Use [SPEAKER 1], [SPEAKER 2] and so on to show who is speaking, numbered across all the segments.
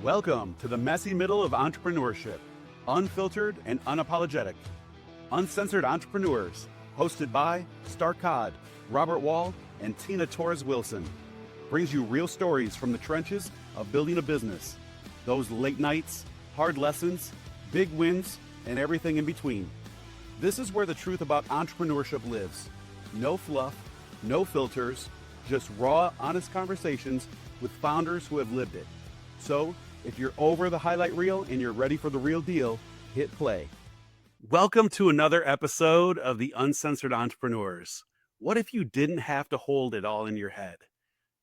[SPEAKER 1] Welcome to the messy middle of entrepreneurship, unfiltered and unapologetic. Uncensored Entrepreneurs, hosted by Starr, Robert Wall, and Tina Torres-Wilson, brings you real stories from the trenches of building a business. Those late nights, hard lessons, big wins, and everything in between. This is where the truth about entrepreneurship lives. No fluff, no filters, just raw, honest conversations with founders who have lived it. So, if you're over the highlight reel and you're ready for the real deal, hit play. Welcome to another episode of the Uncensored Entrepreneurs. What if you didn't have to hold it all in your head?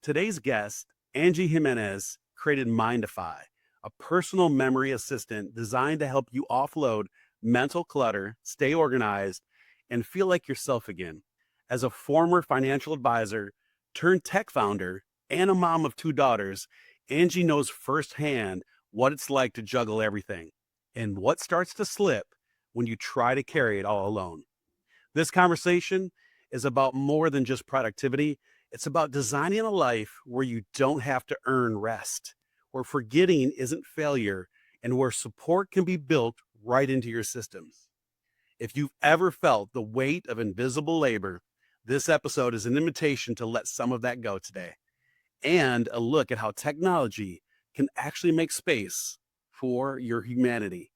[SPEAKER 1] Today's guest, Anggie Jimenez, created Myndify, a personal memory assistant designed to help you offload mental clutter, stay organized, and feel like yourself again. As a former financial advisor, turned tech founder, and a mom of 2 daughters, Anggie knows firsthand what it's like to juggle everything and what starts to slip when you try to carry it all alone. This conversation is about more than just productivity. It's about designing a life where you don't have to earn rest, where forgetting isn't failure, and where support can be built right into your systems. If you've ever felt the weight of invisible labor, this episode is an invitation to let some of that go today, and a look at how technology can actually make space for your humanity.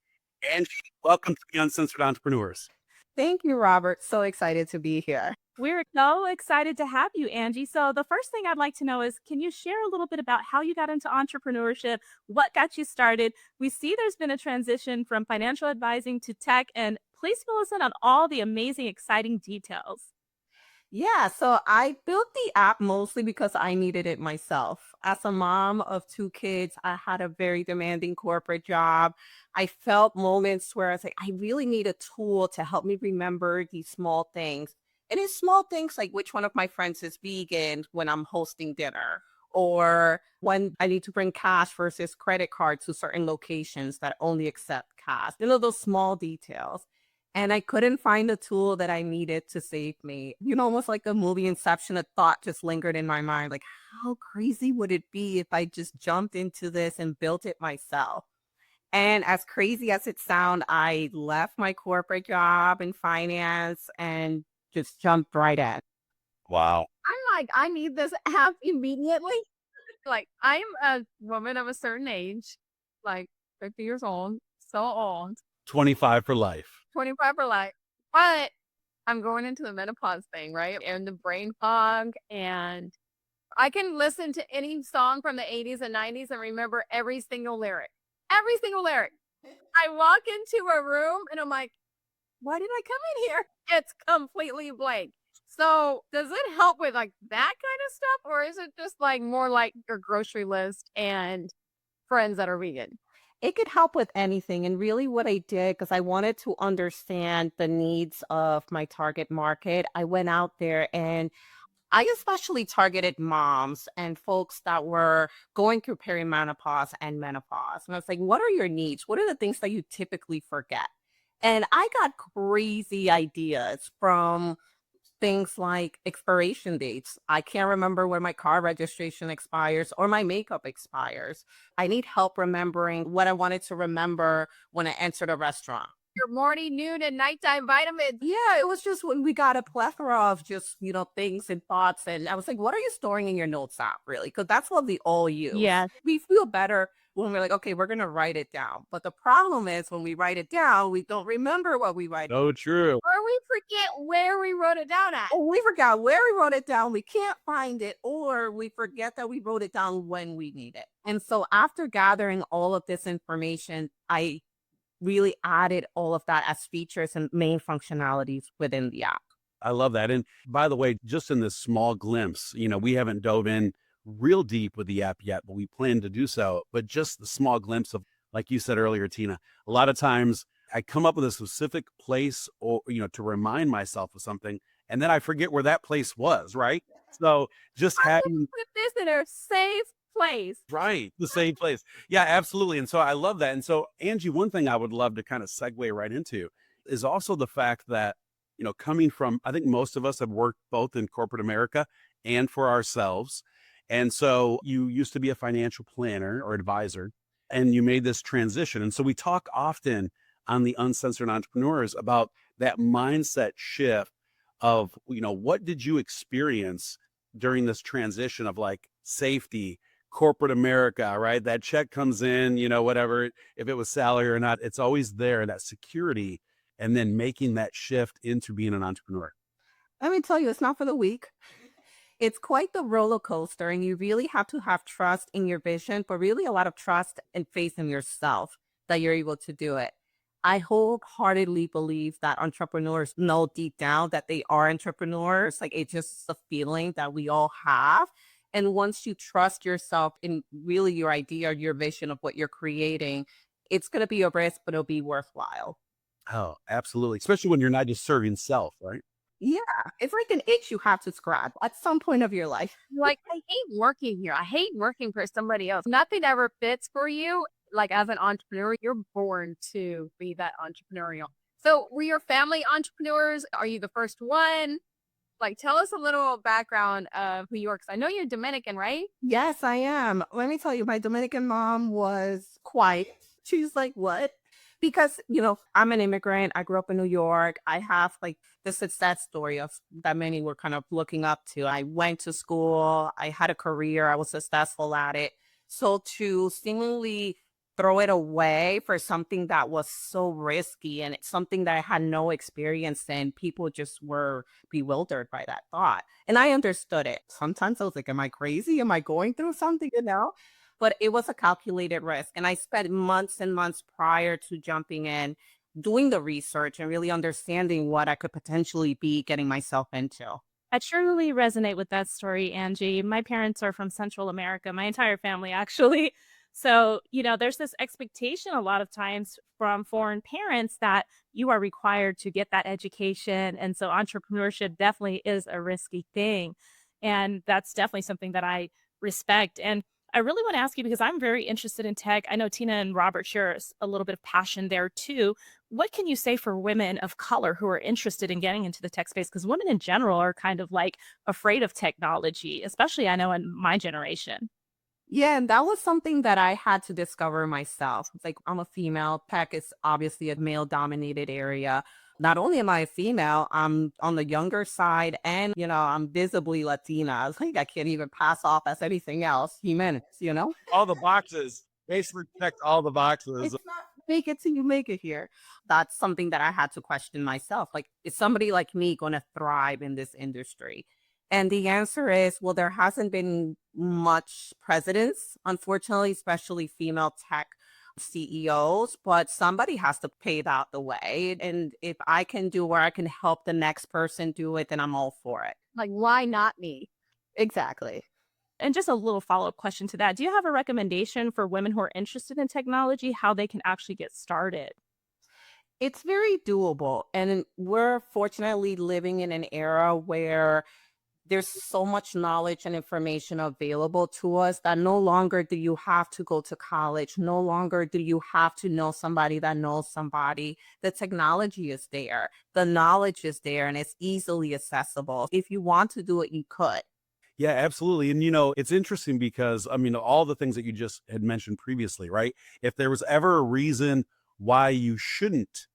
[SPEAKER 1] Angie, welcome to the Uncensored Entrepreneurs.
[SPEAKER 2] Thank you, Robert. So excited to be here.
[SPEAKER 3] We're so excited to have you, Angie. So the first thing I'd like to know is, can you share a little bit about how you got into entrepreneurship? What got you started? We see there's been a transition from financial advising to tech, and please fill us in on all the amazing, exciting details.
[SPEAKER 2] Yeah, so I built the app mostly because I needed it myself. As a mom of 2 kids, I had a very demanding corporate job. I felt moments where I was like, I really need a tool to help me remember these small things. And it's small things like which one of my friends is vegan when I'm hosting dinner, or when I need to bring cash versus credit card to certain locations that only accept cash. Those small details. And I couldn't find the tool that I needed to save me. Almost like a movie Inception, a thought just lingered in my mind. Like, how crazy would it be if I just jumped into this and built it myself? And as crazy as it sounds, I left my corporate job in finance and just jumped right in.
[SPEAKER 1] Wow.
[SPEAKER 4] I'm like, I need this app immediately. Like, I'm a woman of a certain age, like 50 years old, so old,
[SPEAKER 1] 25 for life.
[SPEAKER 4] 25 for life. But I'm going into the menopause thing, right? And the brain fog. And I can listen to any song from the 80s and 90s and remember every single lyric. Every single lyric. I walk into a room and I'm like, why did I come in here? It's completely blank. So does it help with like that kind of stuff? Or is it just like more like your grocery list and friends that are vegan?
[SPEAKER 2] It could help with anything. And really what I did, because I wanted to understand the needs of my target market, I went out there and I especially targeted moms and folks that were going through perimenopause and menopause. And I was like, what are your needs? What are the things that you typically forget? And I got crazy ideas from things like expiration dates. I can't remember when my car registration expires or my makeup expires. I need help remembering what I wanted to remember when I entered a restaurant.
[SPEAKER 4] Your morning, noon, and nighttime vitamins.
[SPEAKER 2] Yeah, it was just when we got a plethora of just, things and thoughts. And I was like, what are you storing in your notes app, really? Because that's what we all use.
[SPEAKER 3] Yes.
[SPEAKER 2] We feel better when we're like, okay, we're going to write it down. But the problem is when we write it down, we don't remember what we write.
[SPEAKER 1] So true.
[SPEAKER 4] Or we forget where we wrote it down at.
[SPEAKER 2] Oh, we forgot where we wrote it down. We can't find it, or we forget that we wrote it down when we need it. And so after gathering all of this information, I really added all of that as features and main functionalities within the app.
[SPEAKER 1] I love that. And by the way, just in this small glimpse, we haven't dove in real deep with the app yet, but we plan to do so. But just the small glimpse of, like you said earlier, Tina, a lot of times I come up with a specific place or, to remind myself of something, and then I forget where that place was, right? So just having
[SPEAKER 4] Put this in a safe place.
[SPEAKER 1] Right. The same place. Yeah, absolutely. And so I love that. And so, Angie, one thing I would love to kind of segue right into is also the fact that, coming from, I think most of us have worked both in corporate America and for ourselves. And so you used to be a financial planner or advisor. and you made this transition. And so we talk often on the Uncensored Entrepreneurs about that mindset shift of, what did you experience during this transition of like safety, corporate America, right? That check comes in, whatever, if it was salary or not, it's always there, that security, and then making that shift into being an entrepreneur.
[SPEAKER 2] Let me tell you, it's not for the weak. It's quite the roller coaster, and you really have to have trust in your vision, but really a lot of trust and faith in yourself that you're able to do it. I wholeheartedly believe that entrepreneurs know deep down that they are entrepreneurs. Like it's just a feeling that we all have. And once you trust yourself in really your idea, your vision of what you're creating, it's going to be a risk, but it'll be worthwhile.
[SPEAKER 1] Oh, absolutely. Especially when you're not just serving self, right?
[SPEAKER 2] Yeah, it's like an itch you have to scratch at some point of your life.
[SPEAKER 4] Like, I hate working here. I hate working for somebody else. Nothing ever fits for you. Like as an entrepreneur, you're born to be that entrepreneurial. So were your family entrepreneurs? Are you the first one? Like, tell us a little background of who you are. Because I know you're Dominican, right?
[SPEAKER 2] Yes, I am. Let me tell you, my Dominican mom was quiet. She's like, what? Because, I'm an immigrant. I grew up in New York. I have like the success story of that many were kind of looking up to. I went to school. I had a career. I was successful at it. So to seemingly throw it away for something that was so risky and it's something that I had no experience in, people just were bewildered by that thought. And I understood it. Sometimes I was like, am I crazy? Am I going through something, But it was a calculated risk. And I spent months and months prior to jumping in, doing the research and really understanding what I could potentially be getting myself into.
[SPEAKER 3] I truly resonate with that story, Angie. My parents are from Central America, my entire family, actually. So, there's this expectation a lot of times from foreign parents that you are required to get that education. And so entrepreneurship definitely is a risky thing. And that's definitely something that I respect. And I really want to ask you because I'm very interested in tech. I know Tina and Robert share a little bit of passion there too. What can you say for women of color who are interested in getting into the tech space? Because women in general are kind of like afraid of technology, especially I know in my generation.
[SPEAKER 2] Yeah, and that was something that I had to discover myself. It's like I'm a female. Tech is obviously a male dominated area. Not only am I a female, I'm on the younger side and, I'm visibly Latina. It's like I can't even pass off as anything else. Jimenez.
[SPEAKER 1] All the boxes, basically checked all the boxes.
[SPEAKER 2] It's not make it till you make it here. That's something that I had to question myself. Like, is somebody like me going to thrive in this industry? And the answer is, well, there hasn't been much precedence, unfortunately, especially female tech CEOs, but somebody has to pave out the way. And if I can do where I can help the next person do it, then I'm all for it.
[SPEAKER 4] Like, why not me?
[SPEAKER 2] Exactly.
[SPEAKER 3] And just a little follow-up question to that. Do you have a recommendation for women who are interested in technology, how they can actually get started?
[SPEAKER 2] It's very doable. And we're fortunately living in an era where there's so much knowledge and information available to us that no longer do you have to go to college. No longer do you have to know somebody that knows somebody. The technology is there. The knowledge is there and it's easily accessible. If you want to do it, you could.
[SPEAKER 1] Yeah, absolutely. And, it's interesting because, all the things that you just had mentioned previously, right? If there was ever a reason why you shouldn't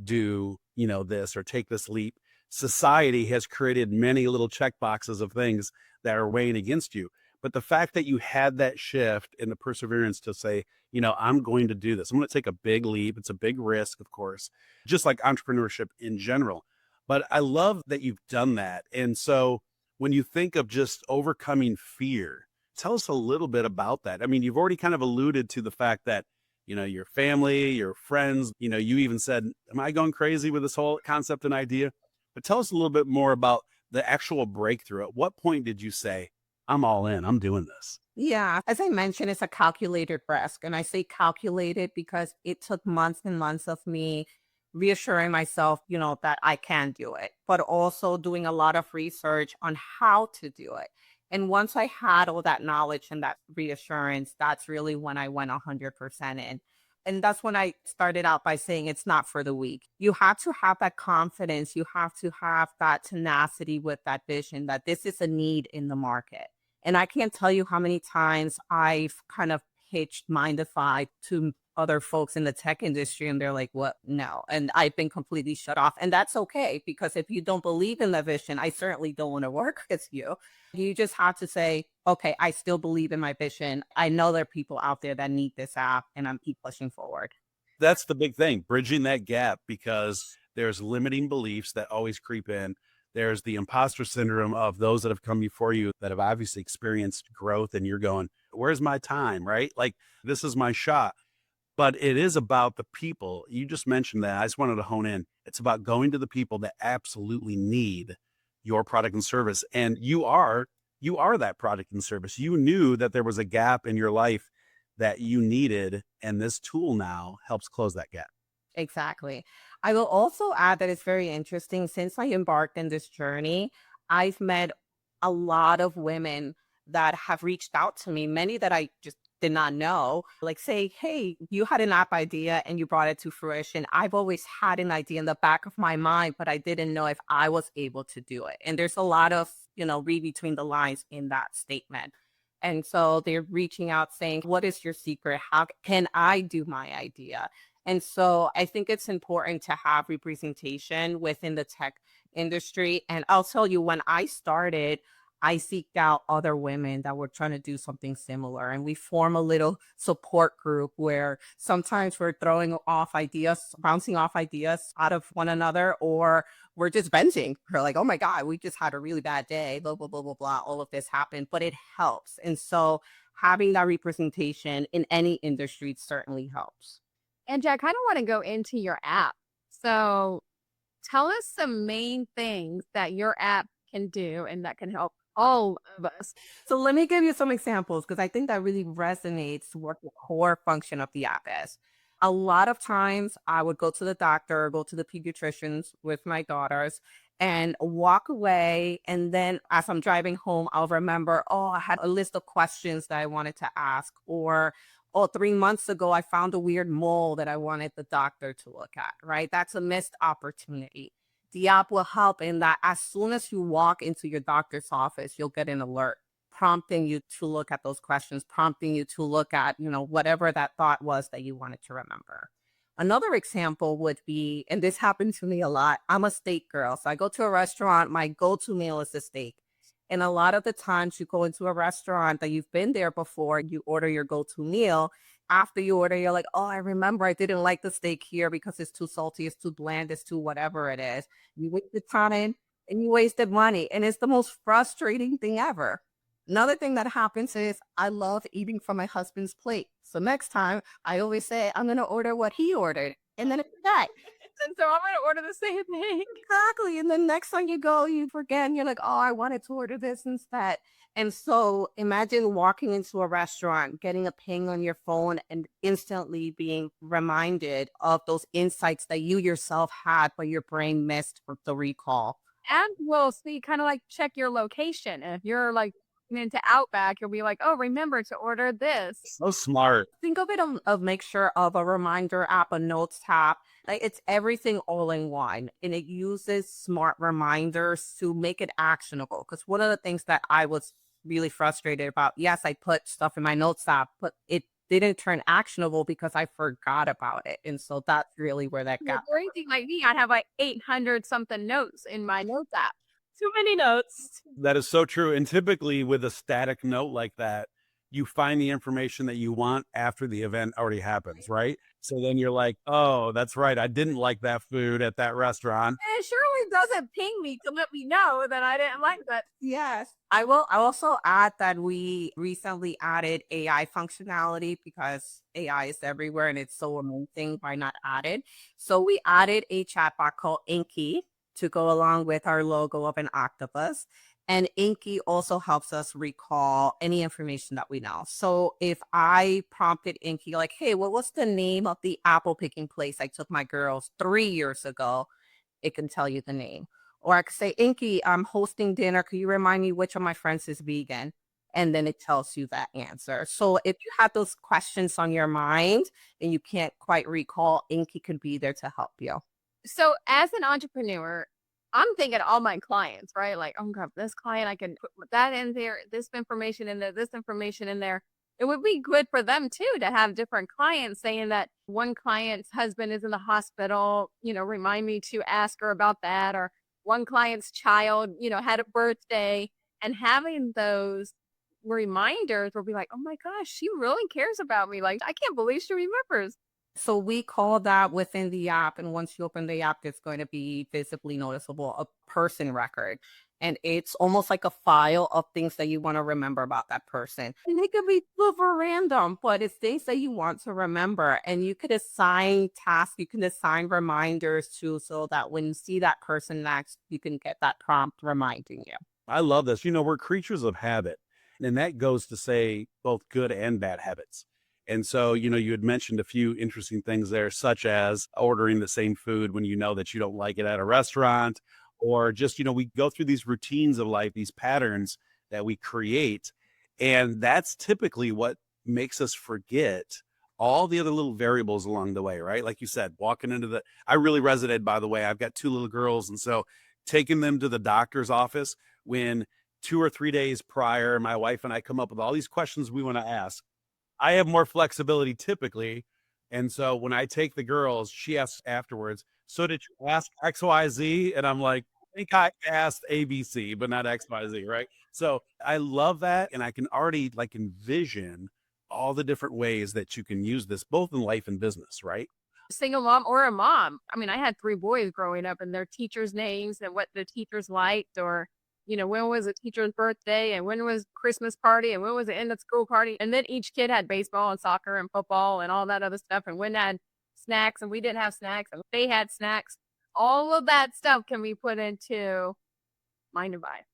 [SPEAKER 1] do, this or take this leap, society has created many little check boxes of things that are weighing against you. But the fact that you had that shift and the perseverance to say, I'm going to do this. I'm going to take a big leap. It's a big risk, of course, just like entrepreneurship in general. But I love that you've done that. And so when you think of just overcoming fear, tell us a little bit about that. You've already kind of alluded to the fact that your family, your friends, you even said, am I going crazy with this whole concept and idea? But tell us a little bit more about the actual breakthrough. At what point did you say, I'm all in, I'm doing this?
[SPEAKER 2] Yeah, as I mentioned, it's a calculated risk. And I say calculated because it took months and months of me reassuring myself, that I can do it, but also doing a lot of research on how to do it. And once I had all that knowledge and that reassurance, that's really when I went 100% in. And that's when I started out by saying it's not for the weak. You have to have that confidence. You have to have that tenacity with that vision that this is a need in the market. And I can't tell you how many times I've kind of pitched Myndify to other folks in the tech industry and they're like, what? No. And I've been completely shut off. And that's okay, because if you don't believe in the vision, I certainly don't want to work with you. You just have to say, okay, I still believe in my vision. I know there are people out there that need this app, and I'm keep pushing forward.
[SPEAKER 1] That's the big thing, bridging that gap, because there's limiting beliefs that always creep in. There's the imposter syndrome of those that have come before you that have obviously experienced growth, and you're going, where's my time, right? Like, this is my shot. But it is about the people. You just mentioned that. I just wanted to hone in. It's about going to the people that absolutely need your product and service. And you are that product and service. You knew that there was a gap in your life that you needed, and this tool now helps close that gap.
[SPEAKER 2] Exactly. I will also add that it's very interesting. Since I embarked in this journey, I've met a lot of women that have reached out to me, many that I just did not know, like say, hey, you had an app idea and you brought it to fruition. I've always had an idea in the back of my mind, but I didn't know if I was able to do it. And there's a lot of, read between the lines in that statement. And so they're reaching out saying, what is your secret? How can I do my idea? And so I think it's important to have representation within the tech industry. And I'll tell you, when I started, I seeked out other women that were trying to do something similar. And we form a little support group where sometimes we're throwing off ideas, bouncing off ideas out of one another, or we're just venting. We're like, oh my God, we just had a really bad day, blah, blah, blah, blah, blah. All of this happened, but it helps. And so having that representation in any industry certainly helps.
[SPEAKER 4] And I kind of want to go into your app. So tell us some main things that your app can do and that can help all of us.
[SPEAKER 2] So let me give you some examples, because I think that really resonates what the core function of the app is. A lot of times I would go to the doctor, go to the pediatricians with my daughters and walk away. And then as I'm driving home, I'll remember, oh, I had a list of questions that I wanted to ask, or oh, 3 months ago, I found a weird mole that I wanted the doctor to look at, right? That's a missed opportunity. The app will help in that as soon as you walk into your doctor's office, you'll get an alert prompting you to look at those questions, prompting you to look at, whatever that thought was that you wanted to remember. Another example would be, and this happened to me a lot, I'm a steak girl. So I go to a restaurant, my go-to meal is a steak. And a lot of the times you go into a restaurant that you've been there before, you order your go-to meal. After you order, you're like, oh, I remember I didn't like the steak here because it's too salty, it's too bland, it's too whatever it is. You wasted time and you wasted money. And it's the most frustrating thing ever. Another thing that happens is I love eating from my husband's plate. So next time I always say, I'm going to order what he ordered. And then it's that.
[SPEAKER 4] And so I'm going to order the same thing.
[SPEAKER 2] Exactly. And then next time you go, you forget and you're like, oh, I wanted to order this instead. And so imagine walking into a restaurant, getting a ping on your phone and instantly being reminded of those insights that you yourself had, but your brain missed for the recall.
[SPEAKER 4] And we'll see, kind of like check your location. And if you're like into Outback, you'll be like, oh, remember to order this.
[SPEAKER 1] So smart.
[SPEAKER 2] Think of it of make sure of a reminder app, a notes app. Like it's everything all in one. And it uses smart reminders to make it actionable. Because one of the things that I was really frustrated about, yes, I put stuff in my notes app, but it didn't turn actionable because I forgot about it. And so that's really where that got.
[SPEAKER 4] For anything like me, I'd have like 800 something notes in my notes app.
[SPEAKER 3] Too many notes.
[SPEAKER 1] That is so true. And typically with a static note like that, you find the information that you want after the event already happens, right? So then you're like, oh, that's right. I didn't like that food at that restaurant.
[SPEAKER 4] And it surely doesn't ping me to let me know that I didn't like that.
[SPEAKER 2] Yes. I will also add that we recently added AI functionality because AI is everywhere and it's so amazing. Why not add it? So we added a chatbot called Anggie to go along with our logo of an octopus. And Anggie also helps us recall any information that we know. So if I prompted Anggie like, hey, what was the name of the apple picking place I took my girls 3 years ago? It can tell you the name. Or I could say, Anggie, I'm hosting dinner. Can you remind me which of my friends is vegan? And then it tells you that answer. So if you have those questions on your mind and you can't quite recall, Anggie could be there to help you.
[SPEAKER 4] So as an entrepreneur, I'm thinking all my clients, right? Like, oh God, this client, I can put that in there, this information in there, this information in there. it would be good for them too to have different clients saying that one client's husband is in the hospital, remind me to ask her about that, or one client's child, had a birthday, and having those reminders will be like, oh my gosh, she really cares about me. Like, I can't believe she remembers.
[SPEAKER 2] So we call that within the app. And once you open the app, it's going to be visibly noticeable, a person record. And it's almost like a file of things that you want to remember about that person. And they could be super random, but it's things that you want to remember. And you could assign tasks, you can assign reminders too, so that when you see that person next, you can get that prompt reminding you.
[SPEAKER 1] I love this. We're creatures of habit, and that goes to say both good and bad habits. And so, you had mentioned a few interesting things there, such as ordering the same food when you know that you don't like it at a restaurant, or just, we go through these routines of life, these patterns that we create. And that's typically what makes us forget all the other little variables along the way, right? Like you said, walking into I really resonated, by the way. I've got 2 little girls. And so taking them to the doctor's office when 2 or 3 days prior, my wife and I come up with all these questions we want to ask. I have more flexibility typically. And so when I take the girls, she asks afterwards, so did you ask XYZ? And I'm like, I think I asked ABC, but not XYZ, right? So I love that. And I can already envision all the different ways that you can use this, both in life and business, right?
[SPEAKER 4] Single mom or a mom. I mean, I had 3 boys growing up, and their teachers' names and what the teachers liked, or when was a teacher's birthday, and when was Christmas party, and when was the end of school party. And then each kid had baseball and soccer and football and all that other stuff. And when had snacks and we didn't have snacks and they had snacks. All of that stuff can be put into Myndify.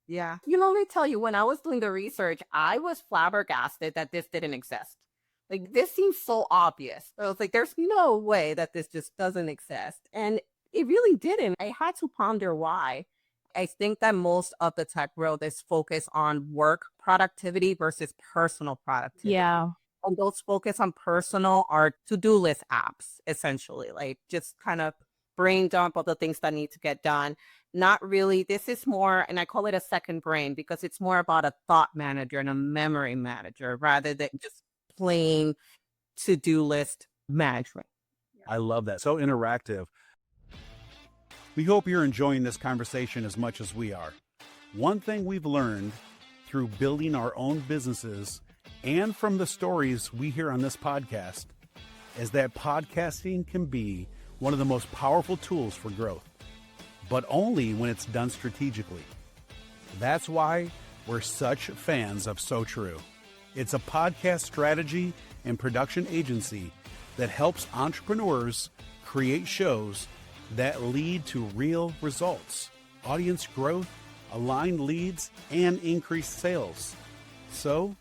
[SPEAKER 2] Yeah. Let me tell you, when I was doing the research, I was flabbergasted that this didn't exist. Like, this seems so obvious. I was like, there's no way that this just doesn't exist. And it really didn't. I had to ponder why. I think that most of the tech world is focused on work productivity versus personal productivity.
[SPEAKER 3] Yeah.
[SPEAKER 2] And those focus on personal are to-do list apps, essentially, like just kind of brain dump of the things that need to get done. Not really. This is more, and I call it a second brain, because it's more about a thought manager and a memory manager rather than just plain to-do list management.
[SPEAKER 1] I love that. So interactive. We hope you're enjoying this conversation as much as we are. One thing we've learned through building our own businesses and from the stories we hear on this podcast is that podcasting can be one of the most powerful tools for growth, but only when it's done strategically. That's why we're such fans of So True. It's a podcast strategy and production agency that helps entrepreneurs create shows that lead to real results, audience growth, aligned leads, and increased sales. So,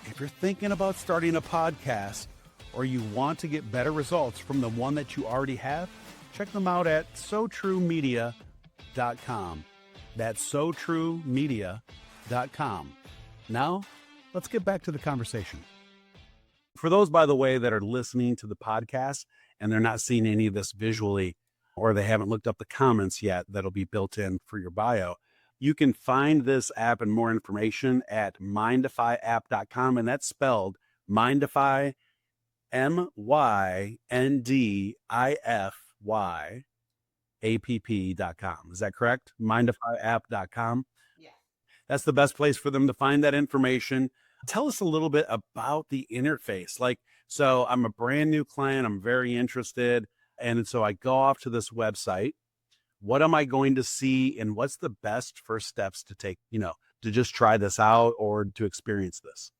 [SPEAKER 1] if you're thinking about starting a podcast or you want to get better results from the one that you already have, check them out at sotruemedia.com. That's sotruemedia.com. Now, let's get back to the conversation. For those, by the way, that are listening to the podcast and they're not seeing any of this visually, or they haven't looked up the comments yet that'll be built in for your bio, you can find this app and more information at myndifyapp.com. And that's spelled Myndify, MYNDIFYAPP.com. Is that correct? Myndifyapp.com.
[SPEAKER 2] Yeah.
[SPEAKER 1] That's the best place for them to find that information. Tell us a little bit about the interface. So I'm a brand new client. I'm very interested. And so I go off to this website. What am I going to see? And what's the best first steps to take, to just try this out or to experience this?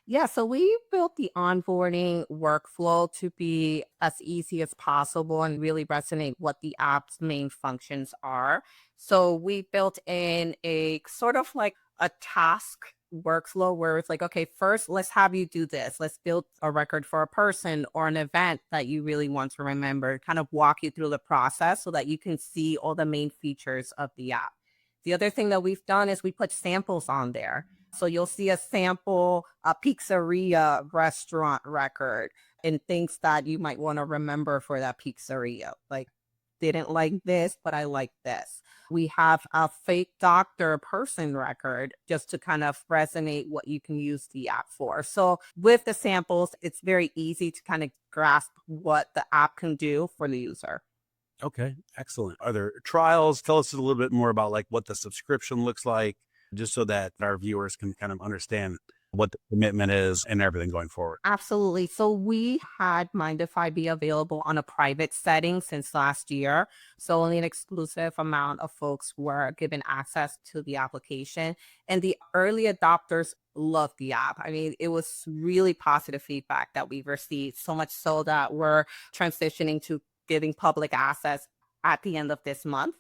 [SPEAKER 2] Yeah, so we built the onboarding workflow to be as easy as possible and really resonate what the app's main functions are. So we built in a sort of like a task workflow where it's like, okay, first let's have you do this. Let's build a record for a person or an event that you really want to remember, kind of walk you through the process so that you can see all the main features of the app. The other thing that we've done is we put samples on there. So you'll see a sample, a pizzeria restaurant record, and things that you might want to remember for that pizzeria. Like didn't like this, but I like this. We have a fake doctor person record just to kind of resonate what you can use the app for. So with the samples, it's very easy to kind of grasp what the app can do for the user.
[SPEAKER 1] Okay, excellent. Are there trials? Tell us a little bit more about like what the subscription looks like, just so that our viewers can kind of understand what the commitment is and everything going forward.
[SPEAKER 2] Absolutely. So we had Myndify be available on a private setting since last year. So only an exclusive amount of folks were given access to the application. And the early adopters loved the app. I mean, it was really positive feedback that we received, so much so that we're transitioning to giving public access at the end of this month.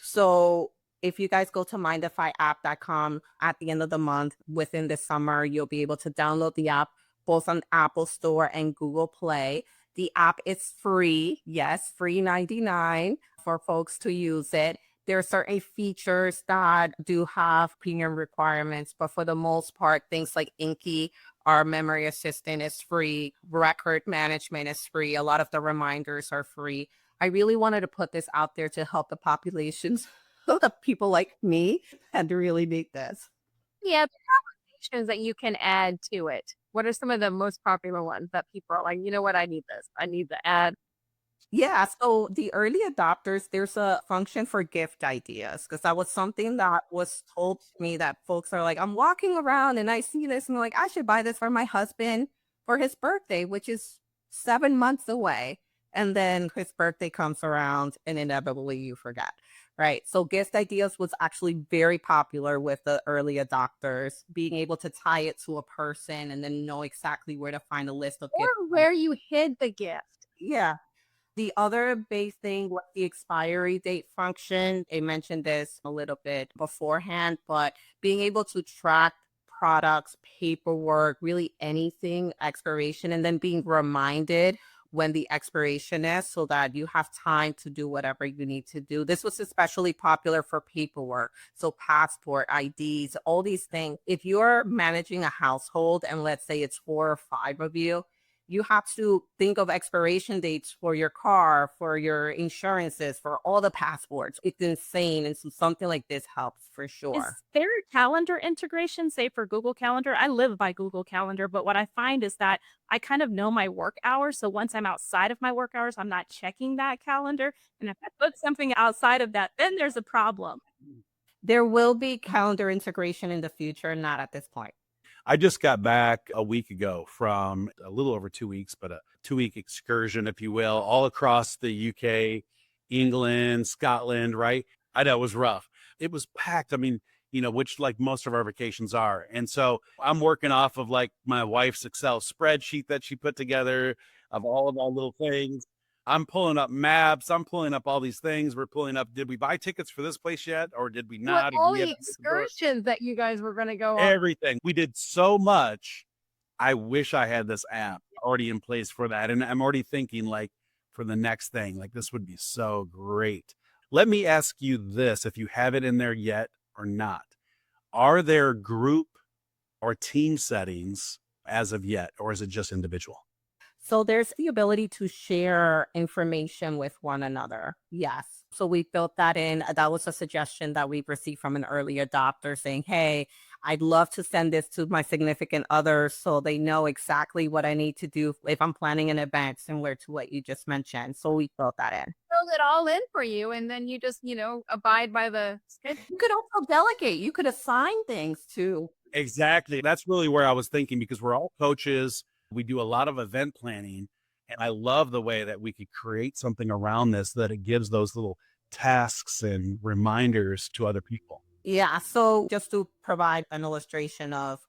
[SPEAKER 2] So if you guys go to myndifyapp.com at the end of the month, within the summer, you'll be able to download the app both on Apple Store and Google Play. The app is free. Yes, free 99 for folks to use it. There are certain features that do have premium requirements, but for the most part, things like Inky, our memory assistant, is free. Record management is free. A lot of the reminders are free. I really wanted to put this out there to help the populations of people like me and to really need this.
[SPEAKER 4] Yeah, the applications that you can add to it. What are some of the most popular ones that people are like, you know what, I need this. I need to add.
[SPEAKER 2] Yeah, so the early adopters, there's a function for gift ideas because that was something that was told to me that folks are like, I'm walking around and I see this and I'm like, I should buy this for my husband for his birthday, which is 7 months away. And then his birthday comes around and inevitably you forget, right? So gift ideas was actually very popular with the early adopters, being able to tie it to a person and then know exactly where to find a list of
[SPEAKER 4] Or
[SPEAKER 2] gifts.
[SPEAKER 4] where you hid the gift.
[SPEAKER 2] Yeah. The other big thing was the expiry date function. I mentioned this a little bit beforehand, but being able to track products, paperwork, really anything expiration, and then being reminded when the expiration is so that you have time to do whatever you need to do. This was especially popular for paperwork. So passport, IDs, all these things. If you're managing a household and let's say it's 4 or 5 of you have to think of expiration dates for your car, for your insurances, for all the passports. It's insane. And so something like this helps for
[SPEAKER 3] Is
[SPEAKER 2] sure.
[SPEAKER 3] there a calendar integration, say for Google Calendar? I live by Google Calendar, but what I find is that I kind of know my work hours. So once I'm outside of my work hours, I'm not checking that calendar. And if I book something outside of that, then there's a problem.
[SPEAKER 2] There will be calendar integration in the future, not at this point.
[SPEAKER 1] I just got back a week ago from a little over 2 weeks, but a 2 week excursion, if you will, all across the UK, England, Scotland, right? I know it was rough. It was packed. I mean, which like most of our vacations are. And so I'm working off of like my wife's Excel spreadsheet that she put together of all of our little things. I'm pulling up maps. I'm pulling up all these things. We're pulling up. Did we buy tickets for this place yet? Or did we
[SPEAKER 4] What
[SPEAKER 1] not? Did
[SPEAKER 4] all
[SPEAKER 1] we
[SPEAKER 4] the
[SPEAKER 1] have to get the book?
[SPEAKER 4] excursions that you guys were going to go on.
[SPEAKER 1] Everything. We did so much. I wish I had this app already in place for that. And I'm already thinking like for the next thing, like this would be so great. Let me ask you this, if you have it in there yet or not. Are there group or team settings as of yet, or is it just individual?
[SPEAKER 2] So there's the ability to share information with one another. Yes. So we built that in. That was a suggestion that we received from an early adopter saying, hey, I'd love to send this to my significant other so they know exactly what I need to do if I'm planning an event similar to what you just mentioned. So we built that in.
[SPEAKER 4] Filled it all in for you. And then you just, abide by the schedule.
[SPEAKER 2] You could also delegate. You could assign things to.
[SPEAKER 1] Exactly. That's really where I was thinking, because we're all coaches. We do a lot of event planning. And I love the way that we could create something around this, that it gives those little tasks and reminders to other people.
[SPEAKER 2] Yeah. So just to provide an illustration of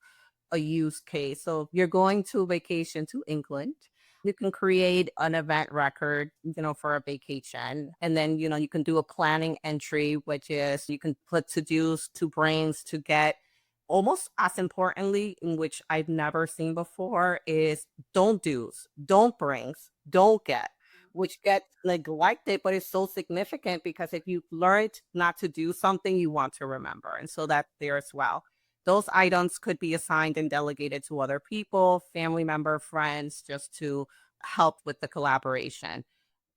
[SPEAKER 2] a use case. So if you're going to vacation to England, you can create an event record, for a vacation. And then, you can do a planning entry, which is you can put to-dos, to brains to get. Almost as importantly, in which I've never seen before, is don't do's, don't brings, don't get, which get neglected, but it's so significant because if you've learned not to do something, you want to remember. And so that's there as well. Those items could be assigned and delegated to other people, family member, friends, just to help with the collaboration.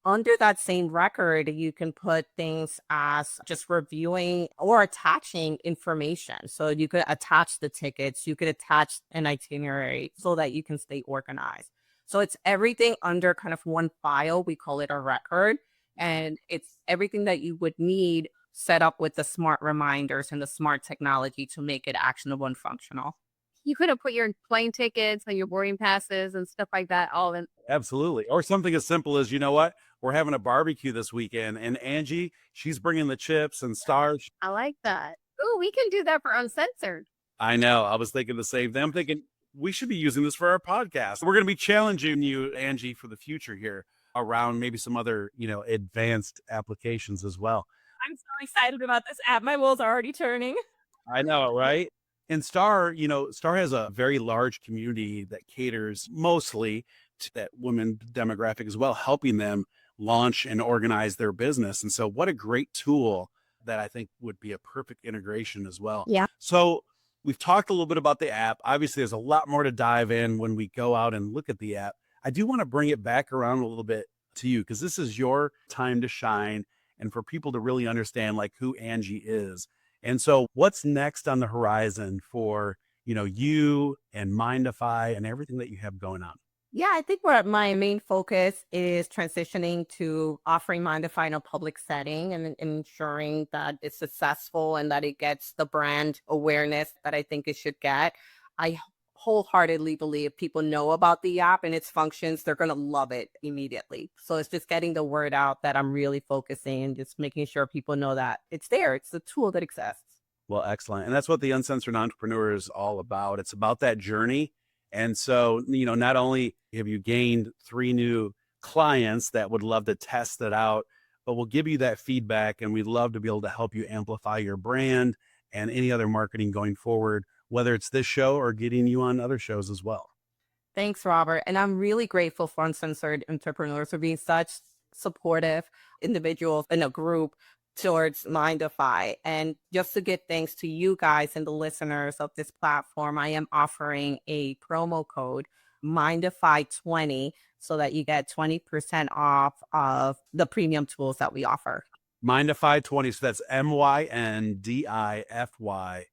[SPEAKER 2] Under that same record, you can put things as just reviewing or attaching information. So you could attach the tickets, you could attach an itinerary so that you can stay organized. So it's everything under kind of one file. We call it a record. And it's everything that you would need set up with the smart reminders and the smart technology to make it actionable and functional.
[SPEAKER 4] You could have put your plane tickets and your boarding passes and stuff like that all in.
[SPEAKER 1] Absolutely. Or something as simple as, you know what? We're having a barbecue this weekend, and Angie, she's bringing the chips and stars.
[SPEAKER 4] I like that. Ooh, we can do that for Uncensored.
[SPEAKER 1] I know. I was thinking the same thing. I'm thinking we should be using this for our podcast. We're going to be challenging you, Angie, for the future here around maybe some other, advanced applications as well.
[SPEAKER 3] I'm so excited about this app. My wheels are already turning.
[SPEAKER 1] I know, right? And Starr, Starr has a very large community that caters mostly to that women demographic as well, helping them launch and organize their business. And so what a great tool that I think would be a perfect integration as well.
[SPEAKER 4] Yeah.
[SPEAKER 1] So we've talked a little bit about the app. Obviously, there's a lot more to dive in when we go out and look at the app. I do want to bring it back around a little bit to you because this is your time to shine and for people to really understand like who Angie is. And so what's next on the horizon for, you and Myndify and everything that you have going on?
[SPEAKER 2] Yeah, I think where my main focus is transitioning to offering Myndify in a public setting and ensuring that it's successful and that it gets the brand awareness that I think it should get. I wholeheartedly believe people know about the app and its functions, they're going to love it immediately. So it's just getting the word out that I'm really focusing and just making sure people know that it's there. It's a tool that exists.
[SPEAKER 1] Well, excellent. And that's what the Uncensored Entrepreneur is all about. It's about that journey. And so, not only have you gained 3 new clients that would love to test it out, but we'll give you that feedback and we'd love to be able to help you amplify your brand and any other marketing going forward, whether it's this show or getting you on other shows as well.
[SPEAKER 2] Thanks, Robert. And I'm really grateful for Uncensored Entrepreneurs for being such supportive individuals in a group towards Myndify. And just to give thanks to you guys and the listeners of this platform, I am offering a promo code Myndify20 so that you get 20% off of the premium tools that we offer.
[SPEAKER 1] Myndify 20. So that's Myndify 20.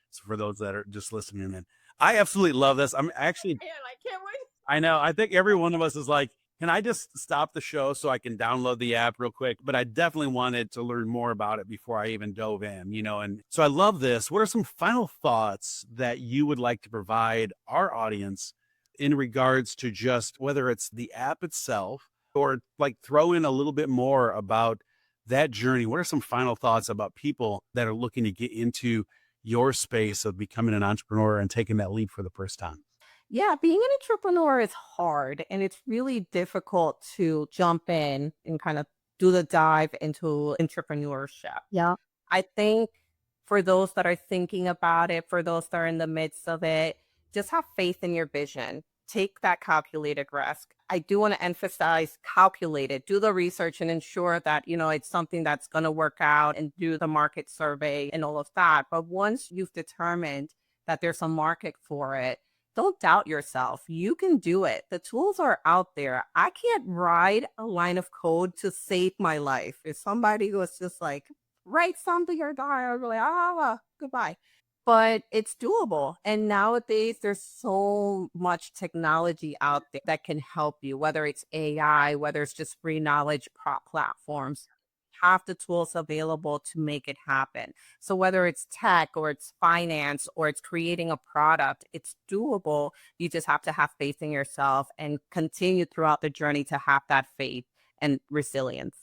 [SPEAKER 1] So for those that are just listening in, I absolutely love this. I'm actually,
[SPEAKER 4] Man, I can't wait.
[SPEAKER 1] I know. I think every one of us is like, can I just stop the show so I can download the app real quick? But I definitely wanted to learn more about it before I even dove in, and so I love this. What are some final thoughts that you would like to provide our audience in regards to just whether it's the app itself or like throw in a little bit more about that journey? What are some final thoughts about people that are looking to get into your space of becoming an entrepreneur and taking that leap for the first time?
[SPEAKER 2] Yeah, being an entrepreneur is hard and it's really difficult to jump in and kind of do the dive into entrepreneurship.
[SPEAKER 4] Yeah.
[SPEAKER 2] I think for those that are thinking about it, for those that are in the midst of it, just have faith in your vision. Take that calculated risk. I do want to emphasize calculated. Do the research and ensure that, it's something that's going to work out and do the market survey and all of that. But once you've determined that there's a market for it, don't doubt yourself. You can do it. The tools are out there. I can't write a line of code to save my life. If somebody was just like, write something or die, I'd be like, goodbye. But it's doable. And nowadays, there's so much technology out there that can help you, whether it's AI, whether it's just free knowledge platforms. Have the tools available to make it happen. So whether it's tech or it's finance or it's creating a product, it's doable. You just have to have faith in yourself and continue throughout the journey to have that faith and resilience.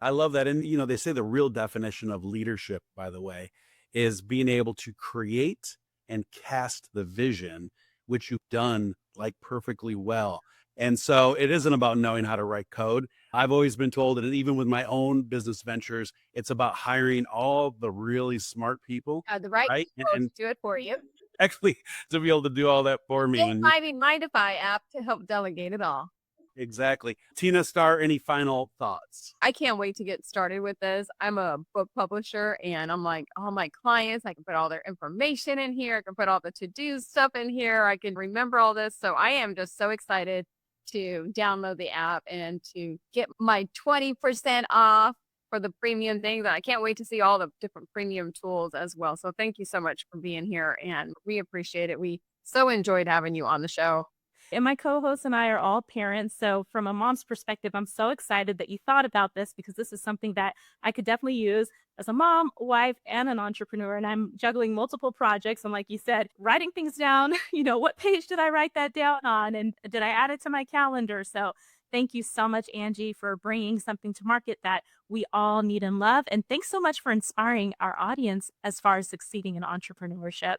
[SPEAKER 1] I love that. And, they say the real definition of leadership, by the way, is being able to create and cast the vision, which you've done like perfectly well. And so it isn't about knowing how to write code. I've always been told that even with my own business ventures, it's about hiring all the really smart people.
[SPEAKER 4] The right people
[SPEAKER 1] And
[SPEAKER 4] to do it for you.
[SPEAKER 1] actually to be able to do all that for me.
[SPEAKER 4] And finding Myndify app to help delegate it all.
[SPEAKER 1] Exactly. Tina, Starr, any final thoughts?
[SPEAKER 4] I can't wait to get started with this. I'm a book publisher and I'm like, all my clients, I can put all their information in here. I can put all the to-do stuff in here. I can remember all this. So I am just so excited to download the app and to get my 20% off for the premium things. And I can't wait to see all the different premium tools as well. So thank you so much for being here, and we appreciate it. We so enjoyed having you on the show.
[SPEAKER 3] And my co-hosts and I are all parents. So from a mom's perspective, I'm so excited that you thought about this, because this is something that I could definitely use as a mom, wife, and an entrepreneur. And I'm juggling multiple projects. And like you said, writing things down, what page did I write that down on? And did I add it to my calendar? So thank you so much, Anggie, for bringing something to market that we all need and love. And thanks so much for inspiring our audience as far as succeeding in entrepreneurship.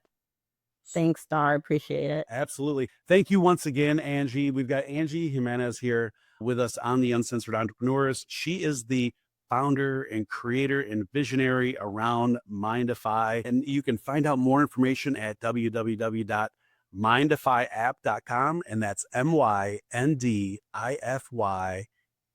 [SPEAKER 2] Thanks, Starr. Appreciate it.
[SPEAKER 1] Absolutely. Thank you once again, Angie. We've got Anggie Jimenez here with us on the Uncensored Entrepreneurs. She is the founder and creator and visionary around Myndify. And you can find out more information at www.myndifyapp.com. And that's MYNDIFY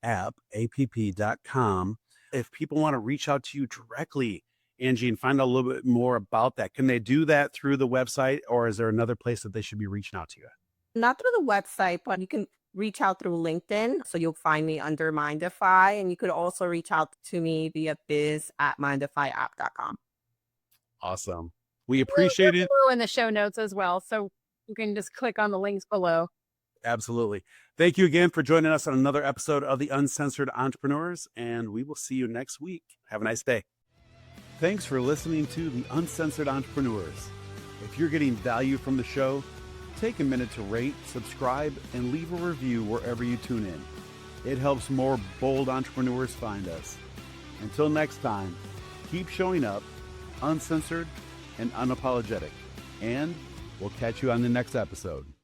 [SPEAKER 1] app.com. If people want to reach out to you directly, Angie, and find out a little bit more about that, can they do that through the website, or is there another place that they should be reaching out to you?
[SPEAKER 2] Not through the website, but you can reach out through LinkedIn. So you'll find me under Myndify, and you could also reach out to me via biz@myndifyapp.com.
[SPEAKER 1] Awesome. We appreciate it.
[SPEAKER 4] In the show notes as well. So you can just click on the links below.
[SPEAKER 1] Absolutely. Thank you again for joining us on another episode of the Uncensored Entrepreneurs, and we will see you next week. Have a nice day. Thanks for listening to the Uncensored Entrepreneurs. If you're getting value from the show, take a minute to rate, subscribe, and leave a review wherever you tune in. It helps more bold entrepreneurs find us. Until next time, keep showing up, uncensored and unapologetic, and we'll catch you on the next episode.